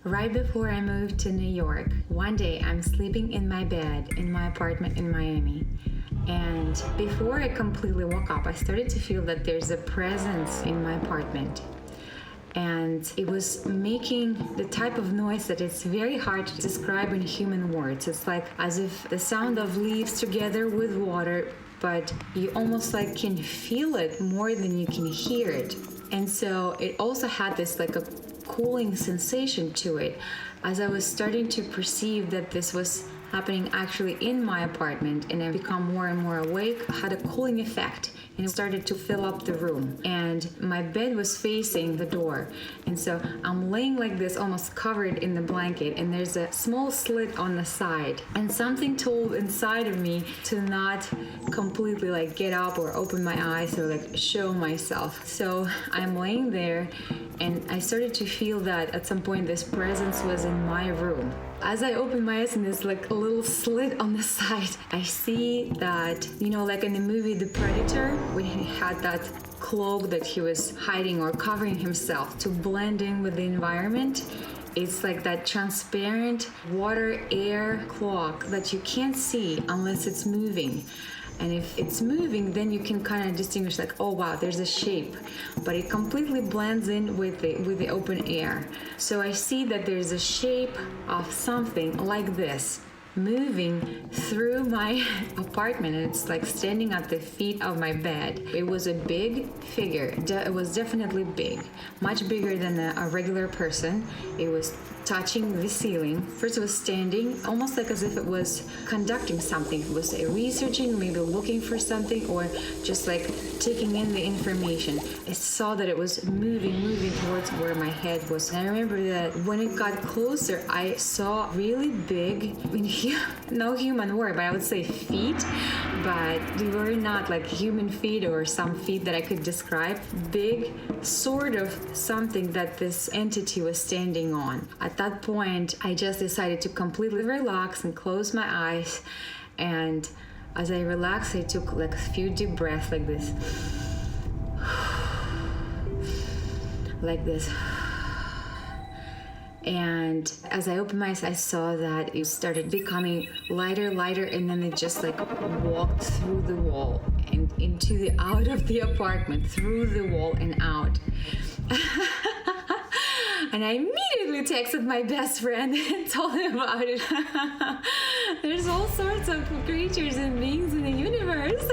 Right before I moved to New York, one day I'm sleeping in my bed in my apartment in Miami. And before I completely woke up, I started to feel that there's a presence in my apartment. And it was making the type of noise that it's very hard to describe in human words. It's like as if the sound of leaves together with water, but you almost like can feel it more than you can hear it. And so it also had this like a cooling sensation to it as I was starting to perceive that this was happening actually in my apartment, and I become more and more awake. It had a cooling effect and it started to fill up the room, and my bed was facing the door, and so I'm laying like this almost covered in the blanket, and there's a small slit on the side, and something told inside of me to not completely like get up or open my eyes or like show myself. So I'm laying there and I started to feel that at some point this presence was in my room. As I open my eyes and there's like a little slit on the side, I see that, like in the movie The Predator, when he had that cloak that he was hiding or covering himself to blend in with the environment. It's like that transparent water air cloak that you can't see unless it's moving. And if it's moving, then you can kind of distinguish like, oh wow, there's a shape, but it completely blends in with the open air. So I see that there's a shape of something like this moving through my apartment, and it's like standing at the feet of my bed. It was a big figure. It was definitely big, much bigger than a regular person. It was touching the ceiling. First it was standing, almost like as if it was conducting something. It was researching, maybe looking for something, or just like taking in the information. I saw that it was moving towards where my head was. And I remember that when it got closer, I saw really big, no human word, but I would say feet, but they were not like human feet or some feet that I could describe. Big, sort of something that this entity was standing on. At that point, I just decided to completely relax and close my eyes. And as I relaxed, I took like a few deep breaths like this. Like this. And as I opened my eyes, I saw that it started becoming lighter, and then it just like walked through the wall and out of the apartment, through the wall and out. And I immediately texted my best friend and told him about it. There's all sorts of creatures and beings in the universe.